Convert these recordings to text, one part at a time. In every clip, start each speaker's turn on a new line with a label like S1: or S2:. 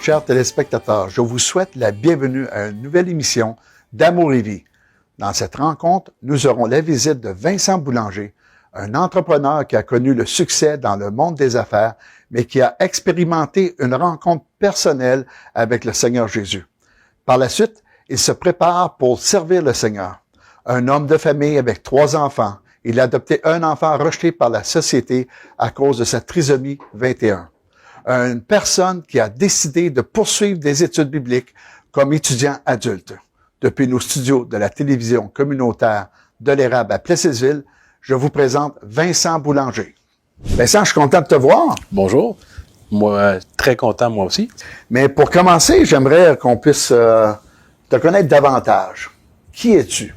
S1: Chers téléspectateurs, je vous souhaite la bienvenue à une nouvelle émission d'Amour et Vie. Dans cette rencontre, nous aurons la visite de Vincent Boulanger, un entrepreneur qui a connu le succès dans le monde des affaires, mais qui a expérimenté une rencontre personnelle avec le Seigneur Jésus. Par la suite, il se prépare pour servir le Seigneur. Un homme de famille avec 3 enfants, il a adopté un enfant rejeté par la société à cause de sa trisomie 21. Une personne qui a décidé de poursuivre des études bibliques comme étudiant adulte. Depuis nos studios de la télévision communautaire de l'Érable à Plessisville, je vous présente Vincent Boulanger. Vincent, je suis content de te voir.
S2: Bonjour. Moi, très content, moi aussi.
S1: Mais pour commencer, j'aimerais qu'on puisse te connaître davantage. Qui es-tu?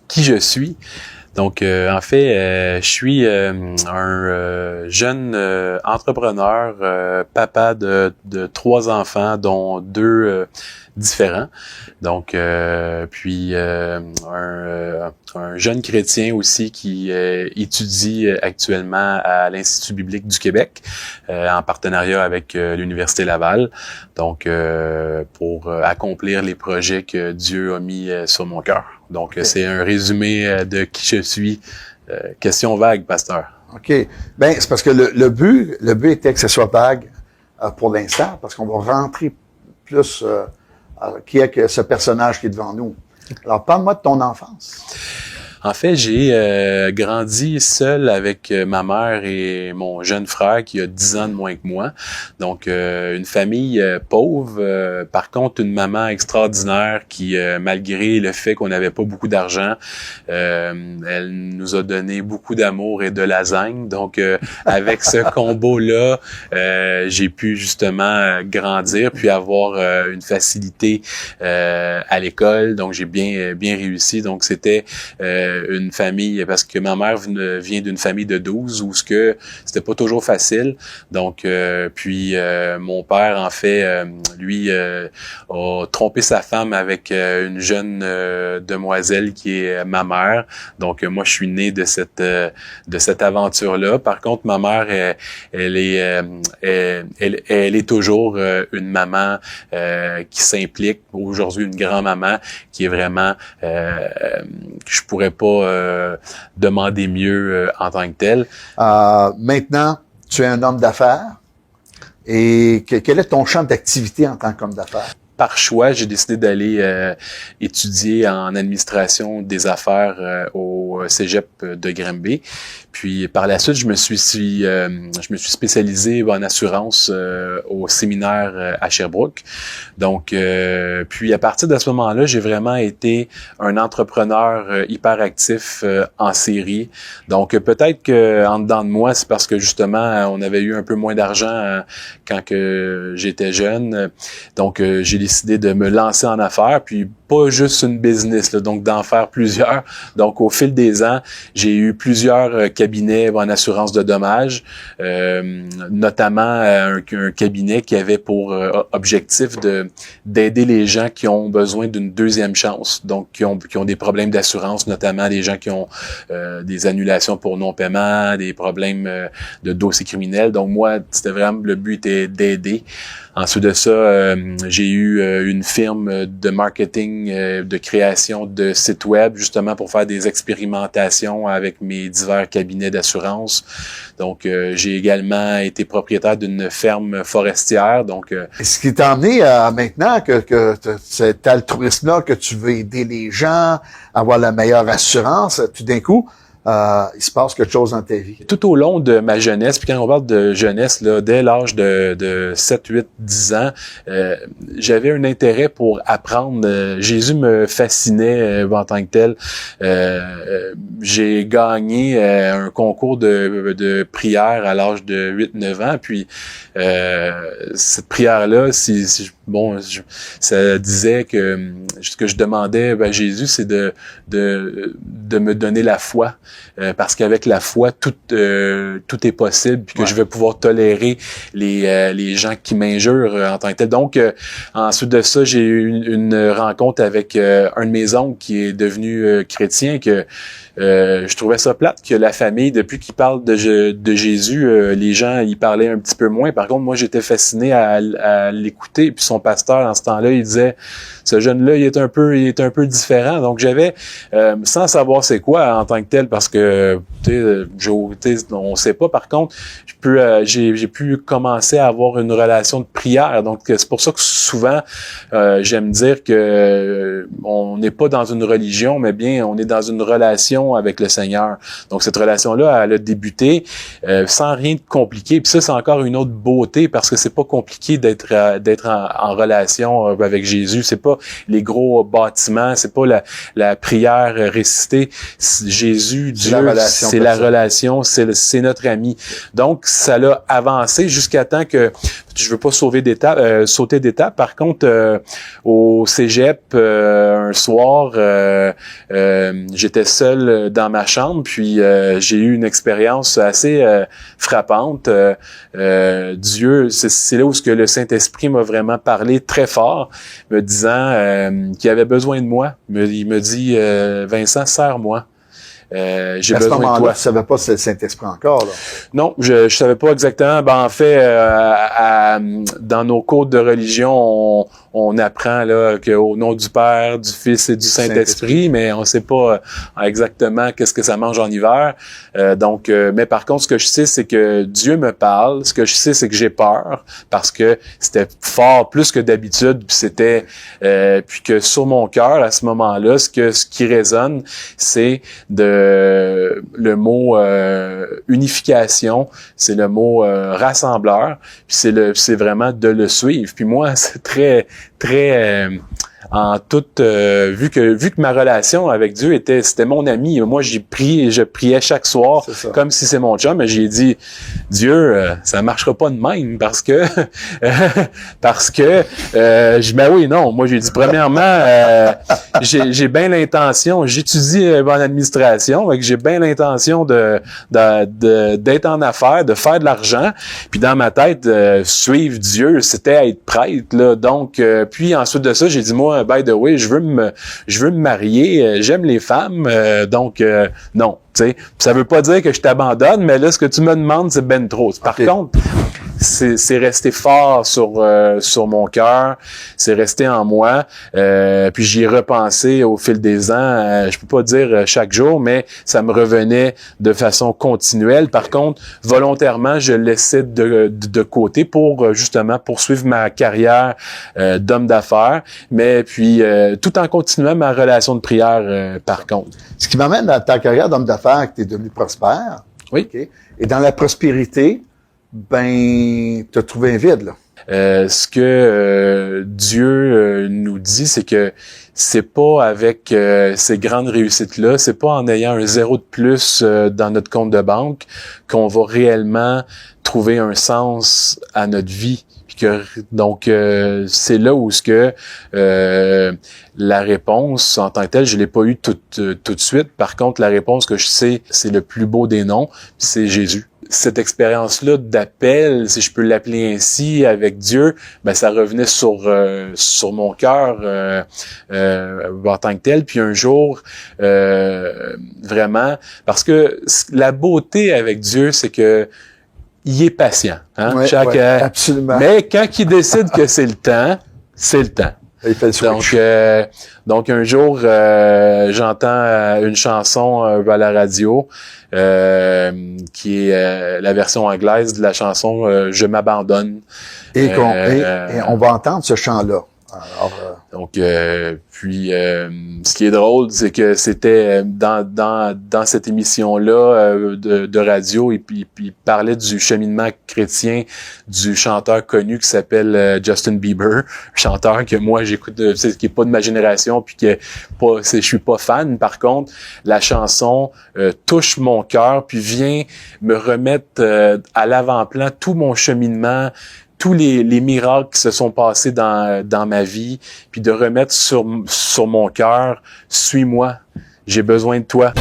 S2: Qui je suis? Donc, en fait, je suis un jeune entrepreneur, papa de 3 enfants, dont 2 différents. Donc, puis un jeune chrétien aussi qui étudie actuellement à l'Institut biblique du Québec, en partenariat avec l'Université Laval. Donc, pour accomplir les projets que Dieu a mis sur mon cœur. Donc, okay. C'est un résumé de qui je suis. Question vague, pasteur.
S1: OK. Ben, c'est parce que le but était que ce soit vague pour l'instant, parce qu'on va rentrer plus qui est que ce personnage qui est devant nous. Alors, parle-moi de ton enfance.
S2: En fait, j'ai grandi seul avec ma mère et mon jeune frère qui a 10 ans de moins que moi. Donc, une famille pauvre. Par contre, une maman extraordinaire qui, malgré le fait qu'on n'avait pas beaucoup d'argent, elle nous a donné beaucoup d'amour et de lasagne. Donc, avec ce combo-là, j'ai pu justement grandir puis avoir une facilité à l'école. Donc, j'ai bien réussi. Donc, c'était une famille, parce que ma mère vient d'une famille de 12 où ce que c'était pas toujours facile. Donc, puis mon père, en fait, lui, a trompé sa femme avec une jeune demoiselle qui est ma mère. Donc, moi, je suis né de cette aventure-là. Par contre, ma mère, elle est toujours une maman qui s'implique. Aujourd'hui, une grand-maman qui est vraiment, je pourrais pas demander mieux en tant que tel.
S1: Maintenant, tu es un homme d'affaires. Et quel est ton champ d'activité en tant qu'homme d'affaires?
S2: Par choix, j'ai décidé d'aller étudier en administration des affaires au Cégep de Granby. Puis par la suite, je me suis spécialisé en assurance au séminaire à Sherbrooke. Donc, puis à partir de ce moment-là, j'ai vraiment été un entrepreneur hyper actif en série. Donc peut-être que en dedans de moi, c'est parce que justement, on avait eu un peu moins d'argent quand que j'étais jeune. Donc j'ai décidé de me lancer en affaires, puis pas juste une business, là, donc d'en faire plusieurs. Donc au fil des ans, j'ai eu plusieurs cabinets en assurance de dommages, notamment un cabinet qui avait pour objectif d'aider les gens qui ont besoin d'une deuxième chance, donc qui ont des problèmes d'assurance, notamment les gens qui ont des annulations pour non-paiement, des problèmes de dossiers criminels. Donc moi, c'était vraiment, le but était d'aider. Ensuite de ça, j'ai eu une firme de marketing, de création de sites web, justement pour faire des expérimentations avec mes divers cabinets d'assurance. Donc, j'ai également été propriétaire d'une ferme forestière. Donc,
S1: ce qui t'a amené à maintenant que cet altruisme-là, que tu veux aider les gens, avoir la meilleure assurance, tout d'un coup, il se passe quelque chose dans ta vie.
S2: Tout au long de ma jeunesse, puis quand on parle de jeunesse, là, dès l'âge de 7, 8, 10 ans, j'avais un intérêt pour apprendre. Jésus me fascinait en tant que tel. J'ai gagné un concours de prière à l'âge de 8-9 ans, puis cette prière-là, si bon, ça disait que ce que je demandais à Jésus, c'est de me donner la foi, parce qu'avec la foi, tout est possible, puis que je vais pouvoir tolérer les gens qui m'injurent en tant que tel. Donc, ensuite de ça, j'ai eu une rencontre avec un de mes oncles qui est devenu chrétien, que je trouvais ça plate que la famille, depuis qu'il parle de Jésus, les gens y parlaient un petit peu moins. Par contre, moi, j'étais fasciné à l'écouter. Puis son pasteur, en ce temps-là, il disait, ce jeune-là, il est un peu différent. Donc, j'avais, sans savoir c'est quoi en tant que tel, parce que, on sait pas. Par contre, j'ai pu commencer à avoir une relation de prière. Donc, c'est pour ça que souvent, j'aime dire que on n'est pas dans une religion, mais bien, on est dans une relation avec le Seigneur. Donc, cette relation-là, elle a débuté sans rien de compliqué. Puis ça, c'est encore une autre beauté, parce que c'est pas compliqué d'être en relation avec Jésus. C'est pas les gros bâtiments, c'est pas la prière récitée. Jésus, Dieu, c'est la relation, c'est notre ami. Donc, ça l'a avancé jusqu'à temps que je veux pas sauter d'étape. Par contre, au cégep, un soir, j'étais seul dans ma chambre, puis j'ai eu une expérience assez frappante. Dieu, c'est là où que le Saint-Esprit m'a vraiment parlé très fort, me disant qu'il avait besoin de moi. Il me dit, Vincent, sers-moi. J'ai besoin de toi.
S1: Tu savais pas si c'était le Saint-Esprit encore, là?
S2: Non, je savais pas exactement. En fait, dans nos cours de religion, on apprend là qu'au nom du Père, du Fils et du Saint-Esprit, mais on sait pas exactement qu'est-ce que ça mange en hiver. Mais par contre, ce que je sais, c'est que Dieu me parle. Ce que je sais, c'est que j'ai peur, parce que c'était fort plus que d'habitude. Puis c'était puis que sur mon cœur à ce moment-là, ce qui résonne, c'est le mot unification, c'est le mot rassembleur, puis c'est vraiment de le suivre. Puis moi, c'est très en toute vu que ma relation avec Dieu c'était mon ami. Moi, je priais chaque soir comme si c'est mon chum, mais j'ai dit, Dieu, ça marchera pas de même, parce que oui, non, moi j'ai dit premièrement, j'ai bien l'intention, j'étudie en administration, donc j'ai bien l'intention d'être en affaires, de faire de l'argent, puis dans ma tête, suivre Dieu, c'était être prêtre là. Donc puis ensuite de ça, j'ai dit, moi, by the way, je veux me marier, j'aime les femmes, non, tu sais, ça veut pas dire que je t'abandonne, mais là, ce que tu me demandes, c'est ben trop. Par contre, c'est resté fort sur mon cœur, c'est resté en moi, puis j'y ai repensé au fil des ans, je peux pas dire chaque jour, mais ça me revenait de façon continuelle. Par contre, volontairement, je le laissais de côté pour justement poursuivre ma carrière d'homme d'affaires, mais puis tout en continuant ma relation de prière par contre.
S1: Ce qui m'amène dans ta carrière d'homme d'affaires, que tu es devenu prospère.
S2: Oui.
S1: Okay. Et dans la prospérité, ben, tu as trouvé un vide, là.
S2: Ce que Dieu nous dit, c'est que c'est pas avec ces grandes réussites-là, c'est pas en ayant un zéro de plus dans notre compte de banque qu'on va réellement trouver un sens à notre vie. Donc, c'est là où la réponse en tant que telle, je l'ai pas eu tout de suite. Par contre, la réponse que je sais, c'est le plus beau des noms, c'est Jésus. Cette expérience-là d'appel, si je peux l'appeler ainsi, avec Dieu, ben ça revenait sur mon cœur en tant que tel. Puis un jour, vraiment, parce que la beauté avec Dieu, c'est que il est patient. Hein?
S1: Ouais, absolument.
S2: Mais quand il décide que c'est le temps, c'est le temps.
S1: Il fait le switch.
S2: Donc un jour, j'entends une chanson à la radio qui est la version anglaise de la chanson Je m'abandonne.
S1: Et on va entendre ce chant-là. Alors,
S2: ce qui est drôle, c'est que c'était dans cette émission-là de radio, et puis il parlait du cheminement chrétien du chanteur connu qui s'appelle Justin Bieber, chanteur que moi j'écoute, qui est pas de ma génération, puis je suis pas fan. Par contre, la chanson touche mon cœur, puis vient me remettre à l'avant-plan tout mon cheminement, tous les miracles qui se sont passés dans ma vie, puis de remettre sur mon cœur, suis-moi, j'ai besoin de toi.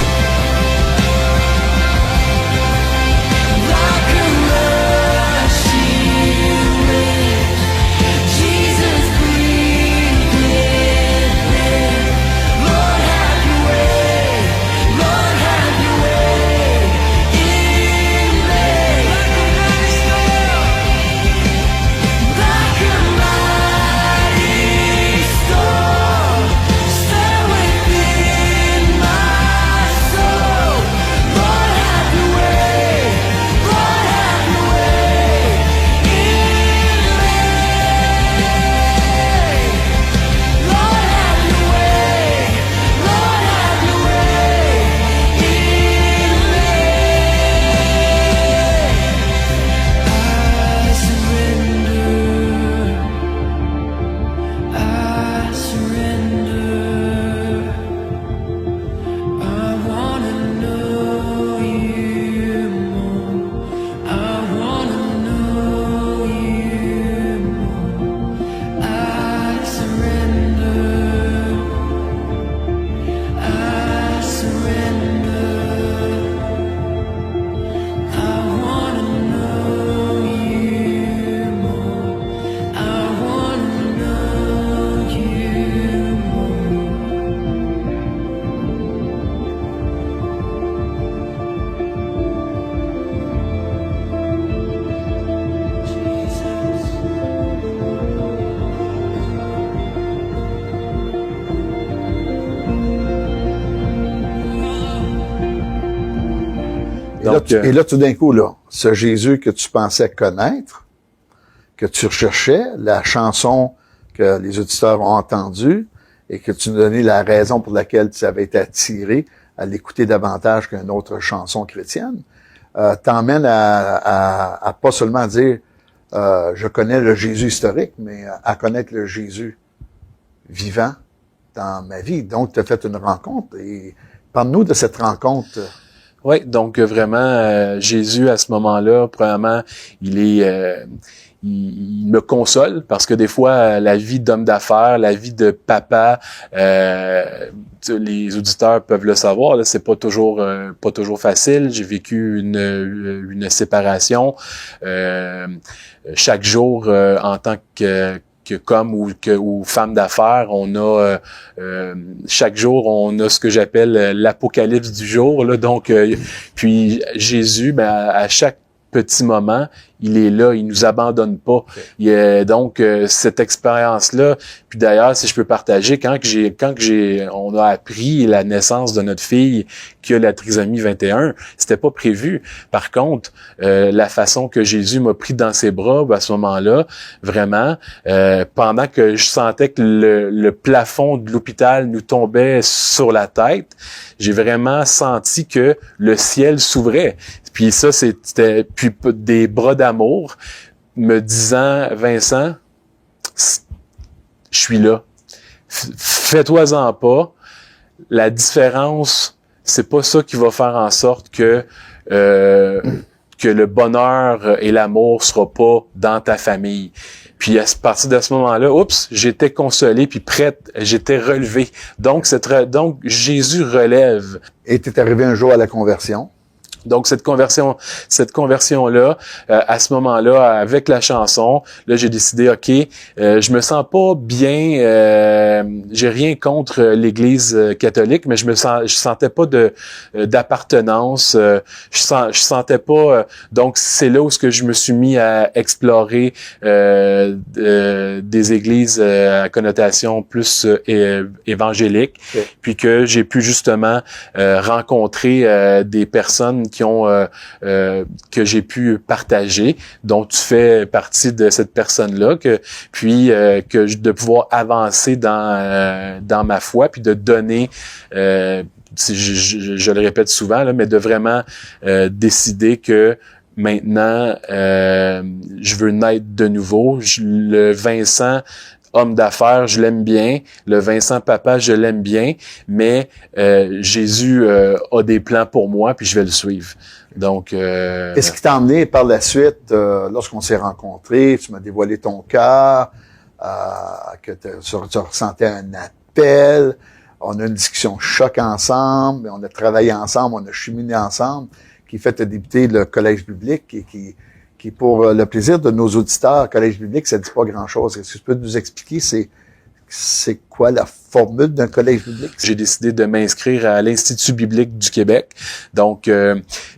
S1: Et là, tout d'un coup, là, ce Jésus que tu pensais connaître, que tu recherchais, la chanson que les auditeurs ont entendue et que tu nous donnais la raison pour laquelle tu avais été attiré à l'écouter davantage qu'une autre chanson chrétienne, t'emmène à pas seulement dire je connais le Jésus historique, mais à connaître le Jésus vivant dans ma vie. Donc, tu as fait une rencontre. Et parle-nous de cette rencontre.
S2: Oui, donc vraiment, Jésus, à ce moment-là, premièrement, il me console parce que des fois, la vie d'homme d'affaires, la vie de papa, les auditeurs peuvent le savoir, là, c'est pas toujours facile. J'ai vécu une séparation. Chaque jour, en tant que comme ou femme d'affaires, on a chaque jour on a ce que j'appelle l'apocalypse du jour là. Donc puis Jésus, à chaque petit moment, il est là, il nous abandonne pas. Donc cette expérience-là, puis d'ailleurs, si je peux partager, quand on a appris la naissance de notre fille qui a la trisomie 21, c'était pas prévu. Par contre, la façon que Jésus m'a pris dans ses bras, à ce moment-là, vraiment, pendant que je sentais que le plafond de l'hôpital nous tombait sur la tête, j'ai vraiment senti que le ciel s'ouvrait. Puis ça, c'était puis des bras d'amour me disant, Vincent, je suis là. Fais-toi-en pas. La différence, c'est pas ça qui va faire en sorte que le bonheur et l'amour sera pas dans ta famille. Puis à partir de ce moment-là, j'étais consolé puis prête, j'étais relevé. Donc Jésus relève.
S1: Et tu es arrivé un jour à la conversion.
S2: Donc cette conversion-là, à ce moment-là, avec la chanson, là j'ai décidé, ok, je me sens pas bien, j'ai rien contre l'Église catholique, mais je sentais pas d'appartenance, je sentais pas. Donc c'est là où ce que je me suis mis à explorer des églises à connotation plus évangélique, okay. Puis que j'ai pu justement rencontrer des personnes qui ont que j'ai pu partager, dont tu fais partie de cette personne-là, de pouvoir avancer dans ma foi, puis de donner, je le répète souvent, là, mais de vraiment décider que maintenant, je veux naître de nouveau. Le Vincent homme d'affaires, je l'aime bien. Le Vincent papa, je l'aime bien. Mais Jésus a des plans pour moi, puis je vais le suivre. Donc,
S1: Qu'est-ce qui t'a emmené par la suite, lorsqu'on s'est rencontrés, tu m'as dévoilé ton cœur, que tu ressentais un appel, on a une discussion choc ensemble, on a travaillé ensemble, on a cheminé ensemble, qui fait te débuter le collège biblique et qui pour le plaisir de nos auditeurs, collège biblique, ça dit pas grand-chose. Est-ce que tu peux nous expliquer c'est quoi la formule d'un collège biblique?
S2: J'ai décidé de m'inscrire à l'Institut biblique du Québec. Donc,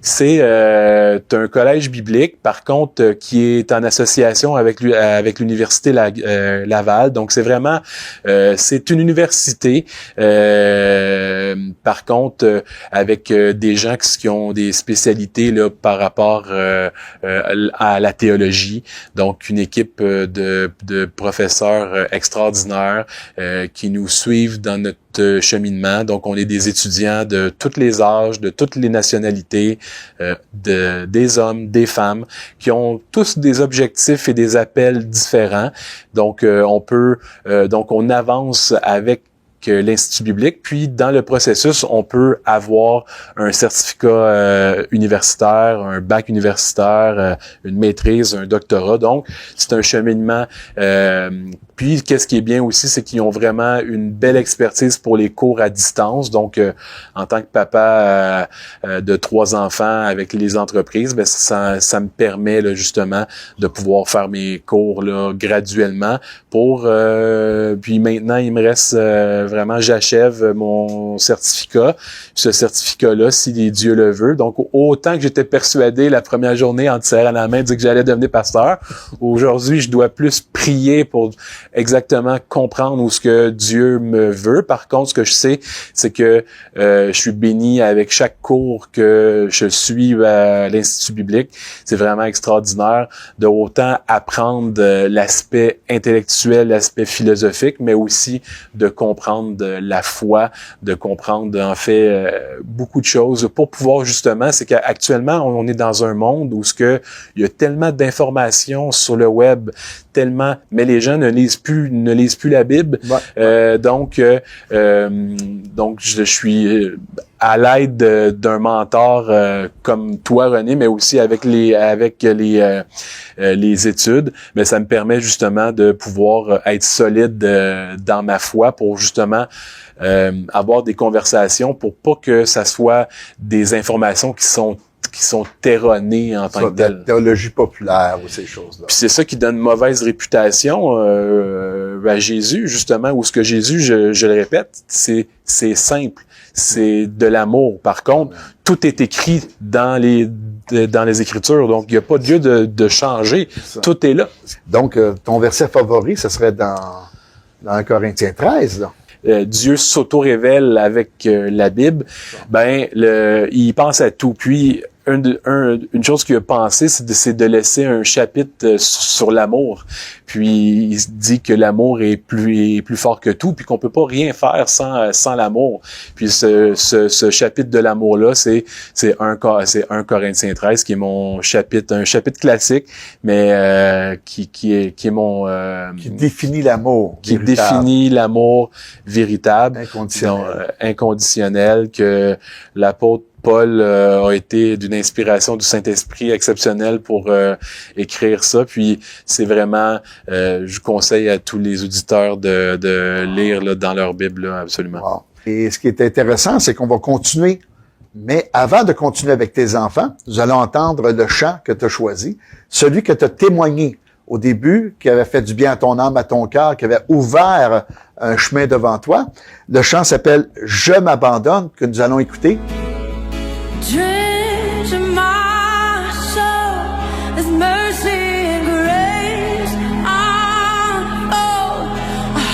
S2: c'est un collège biblique, par contre, qui est en association avec l'Université Laval. Donc, c'est vraiment, c'est une université, par contre, avec des gens qui ont des spécialités là par rapport à la théologie. Donc, une équipe de professeurs extraordinaires qui nous suivent dans notre cheminement. Donc, on est des étudiants de tous les âges, de toutes les nationalités, des hommes, des femmes, qui ont tous des objectifs et des appels différents. Donc, on avance avec l'Institut biblique, puis dans le processus, on peut avoir un certificat universitaire, un bac universitaire, une maîtrise, un doctorat. Donc, c'est un cheminement. Puis, qu'est-ce qui est bien aussi, c'est qu'ils ont vraiment une belle expertise pour les cours à distance. Donc, en tant que papa de 3 enfants avec les entreprises, ben ça me permet là, justement de pouvoir faire mes cours là graduellement. Puis maintenant, il me reste vraiment, j'achève mon certificat. Ce certificat-là, si Dieu le veut. Donc, autant que j'étais persuadé la première journée en te serrant la main, de dire que j'allais devenir pasteur, aujourd'hui, je dois plus prier pour exactement comprendre où ce que Dieu me veut. Par contre, ce que je sais, c'est que je suis béni avec chaque cours que je suis à l'Institut biblique. C'est vraiment extraordinaire de autant apprendre l'aspect intellectuel, l'aspect philosophique, mais aussi de comprendre la foi, de comprendre en fait beaucoup de choses pour pouvoir justement, c'est qu'actuellement on est dans un monde où il y a tellement d'informations sur le web, tellement, mais les gens ne lisent plus la Bible. Ouais. Donc je suis à l'aide d'un mentor comme toi, René, mais aussi avec les études, mais ça me permet justement de pouvoir être solide dans ma foi pour justement avoir des conversations pour pas que ça soit des informations qui sont erronées en tant que telles.
S1: La théologie populaire ou ces choses-là.
S2: Puis c'est ça qui donne mauvaise réputation à Jésus, justement, où ce que Jésus, je le répète, c'est simple, c'est de l'amour. Par contre, tout est écrit dans les Écritures, donc il n'y a pas de lieu de changer. Tout est là.
S1: Donc, ton verset favori, ce serait dans 1 Corinthiens 13, là.
S2: Dieu s'auto-révèle avec la Bible, il pense à tout. Puis une chose qu'il a pensé, c'est de laisser un chapitre sur l'amour. Puis il se dit que l'amour est plus fort que tout, puis qu'on peut pas rien faire sans l'amour. Puis ce chapitre de l'amour-là, c'est 1 Corinthiens 13, qui est mon chapitre, un chapitre classique, mais qui est mon
S1: qui définit l'amour.
S2: Qui définit l'amour véritable, inconditionnel, que l'apôtre Paul a été d'une inspiration du Saint-Esprit exceptionnelle pour écrire ça. Puis c'est vraiment, je conseille à tous les auditeurs de lire là, dans leur Bible, là, absolument.
S1: Wow. Et ce qui est intéressant, c'est qu'on va continuer. Mais avant de continuer avec tes enfants, nous allons entendre le chant que tu as choisi, celui que tu as témoigné au début, qui avait fait du bien à ton âme, à ton cœur, qui avait ouvert un chemin devant toi. Le chant s'appelle « Je m'abandonne » que nous allons écouter.
S3: Drench my soul with mercy and grace. I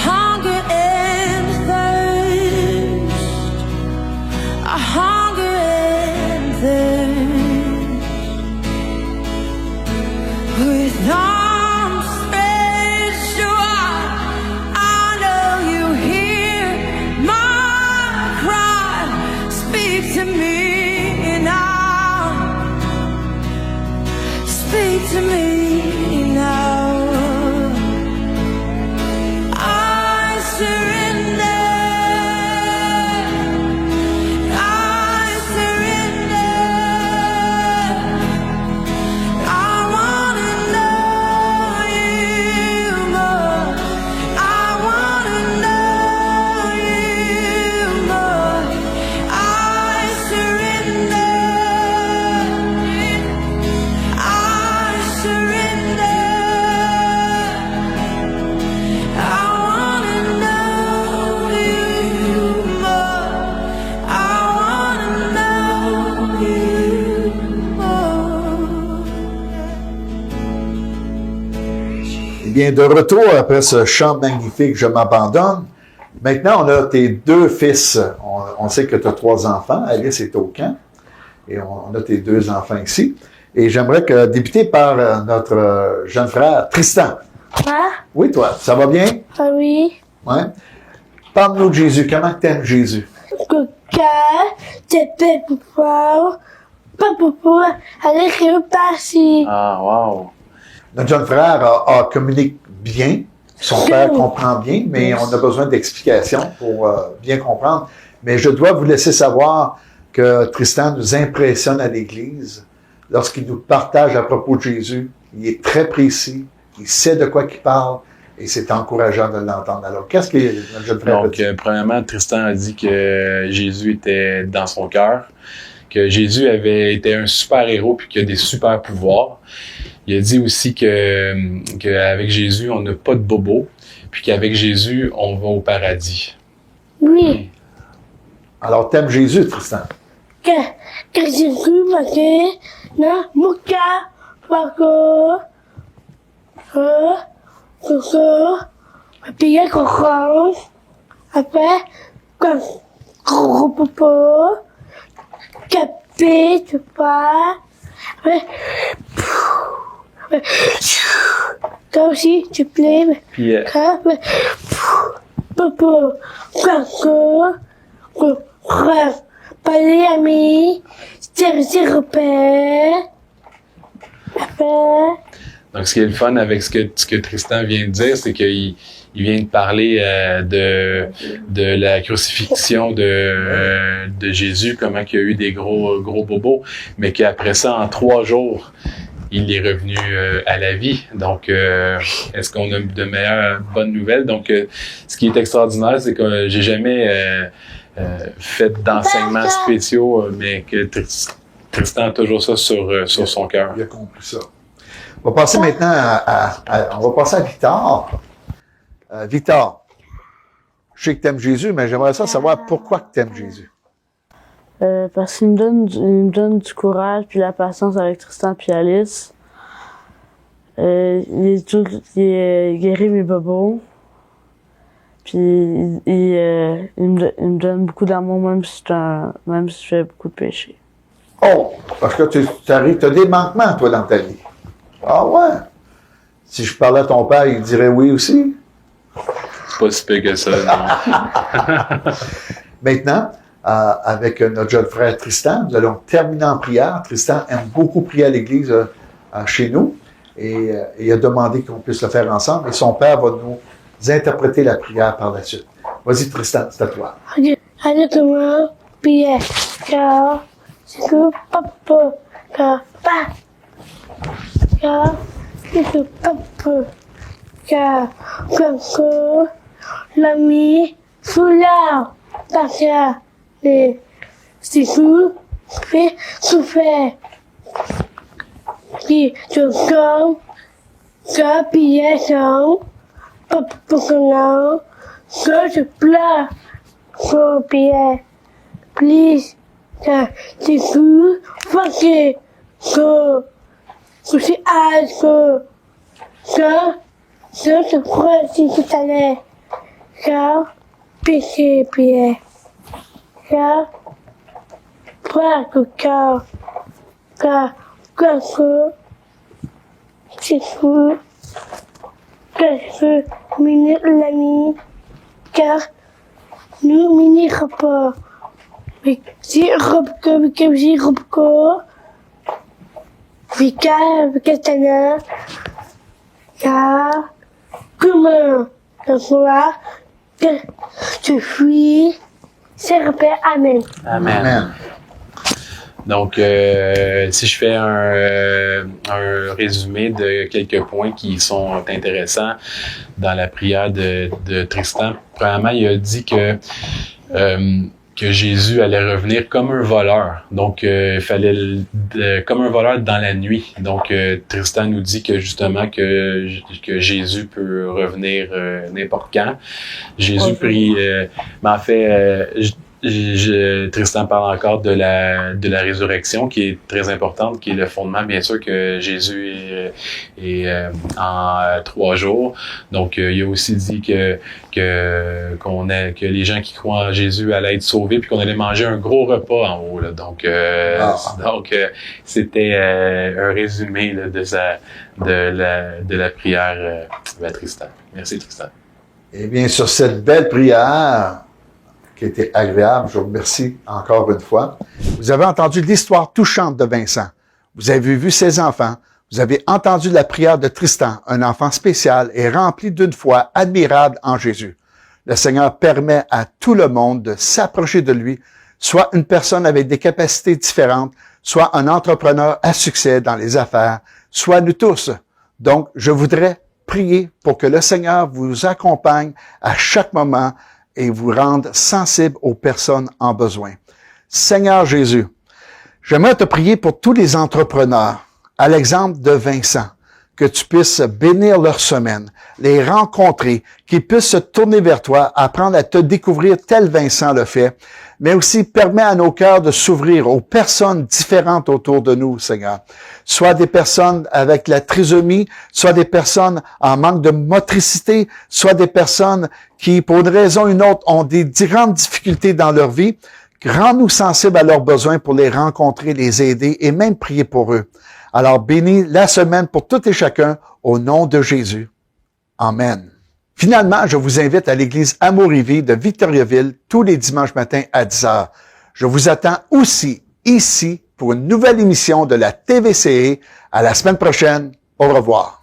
S3: hunger and thirst. I hunger and thirst. With arms stretched wide, I know you hear my cry. Speak to me. Speak to me now.
S1: bien, de retour après ce chant magnifique, Je m'abandonne. Maintenant, on a tes deux fils. On sait que tu as 3 enfants. Alice est au camp. Et on a tes 2 enfants ici. Et j'aimerais débuter par notre jeune frère, Tristan.
S4: Quoi?
S1: Oui, toi, ça va bien?
S4: Ah oui.
S1: Ouais. Parle-nous de Jésus. Comment t'aimes Jésus?
S4: Coca, c'était pour papa, allez repasser.
S2: Ah, wow.
S1: Notre jeune frère communique bien. Son père comprend bien, mais on a besoin d'explications pour bien comprendre. Mais je dois vous laisser savoir que Tristan nous impressionne à l'Église. Lorsqu'il nous partage à propos de Jésus, il est très précis, il sait de quoi il parle, et c'est encourageant de l'entendre. Alors, qu'est-ce que notre jeune frère
S2: Donc, premièrement, Tristan a dit que Jésus était dans son cœur, que Jésus était un super héros puis qu'il a des super pouvoirs. Il a dit aussi qu'avec Jésus, on n'a pas de bobo, puis qu'avec Jésus, on va au paradis.
S4: Oui.
S1: Alors, t'aimes Jésus, Tristan?
S4: Que j'ai cru marquer, non, Mouka, Paco, Coco, puis Coco, après, comme gros popo, capé, tu pas, après, toi aussi, tu plais,
S2: Puis,
S4: popo, Coco, parler ami, c'est repère, après,
S2: donc, ce qui est le fun avec ce que Tristan vient de dire, c'est qu'il vient de parler de la crucifixion de Jésus, comment il y a eu des gros bobos, mais qu'après ça, en 3 jours, il est revenu à la vie. Donc, est-ce qu'on a de meilleures bonnes nouvelles? Donc, ce qui est extraordinaire, c'est que j'ai jamais fait d'enseignements spéciaux, mais que Tristan a toujours ça sur son cœur.
S1: Il a compris ça. On va passer maintenant on va passer à Victor. Victor, je sais que tu aimes Jésus, mais j'aimerais savoir pourquoi tu aimes Jésus.
S5: Parce qu'il me donne du courage puis la patience avec Tristan puis Alice. Il guérit mes bobos. Puis il me donne beaucoup d'amour même si je fais beaucoup de péchés.
S1: Oh, parce que tu as des manquements, toi, dans ta vie. Ah ouais? Si je parlais à ton père, il dirait oui aussi?
S2: C'est pas si pire que ça, non.
S1: Maintenant, avec notre jeune frère Tristan, nous allons terminer en prière. Tristan aime beaucoup prier à l'église chez nous et il a demandé qu'on puisse le faire ensemble et son père va nous interpréter la prière par la suite. Vas-y Tristan, c'est à toi.
S4: allez comment, puis car, c'est que papa, car c'est que papa, car, l'ami, soulard, parce que c'est tout, fait, souffert. Puis, je comme, puis papa, que je pleure, que puis, please, que c'est tout, fucké, que c'est âge, que je crois si tout allait, que péché, puis, que c'est tout, que je mini l'ami, car nous mini pas. Mais si que j'ai repos, Vicatana, car comment que je suis, c'est repère, amen.
S2: Amen. Donc, si je fais un résumé de quelques points qui sont intéressants dans la prière de Tristan, premièrement, il a dit que Jésus allait revenir comme un voleur. Donc, il fallait comme un voleur dans la nuit. Donc, Tristan nous dit que justement que Jésus peut revenir n'importe quand. Jésus prie, mais en fait, Tristan parle encore de la résurrection qui est très importante, qui est le fondement, bien sûr, que Jésus est en 3 jours. Donc, il a aussi dit que les gens qui croient en Jésus allaient être sauvés, puis qu'on allait manger un gros repas en haut. Là. Donc, c'était un résumé là, de la prière à Tristan. Merci, Tristan.
S1: Eh bien, sur cette belle prière qui était agréable, je vous remercie encore une fois. Vous avez entendu l'histoire touchante de Vincent. Vous avez vu ses enfants. Vous avez entendu la prière de Tristan, un enfant spécial et rempli d'une foi admirable en Jésus. Le Seigneur permet à tout le monde de s'approcher de lui, soit une personne avec des capacités différentes, soit un entrepreneur à succès dans les affaires, soit nous tous. Donc, je voudrais prier pour que le Seigneur vous accompagne à chaque moment et vous rende sensible aux personnes en besoin. Seigneur Jésus, j'aimerais te prier pour tous les entrepreneurs, à l'exemple de Vincent, que tu puisses bénir leur semaine, les rencontrer, qu'ils puissent se tourner vers toi, apprendre à te découvrir tel Vincent le fait, mais aussi permet à nos cœurs de s'ouvrir aux personnes différentes autour de nous, Seigneur. Soit des personnes avec la trisomie, soit des personnes en manque de motricité, soit des personnes qui, pour une raison ou une autre, ont des grandes difficultés dans leur vie. Rends-nous sensibles à leurs besoins pour les rencontrer, les aider et même prier pour eux. Alors, bénis la semaine pour tout et chacun au nom de Jésus. Amen. Finalement, je vous invite à l'église Amour et Vie de Victoriaville tous les dimanches matins à 10h. Je vous attends aussi ici pour une nouvelle émission de la TVCE. À la semaine prochaine. Au revoir.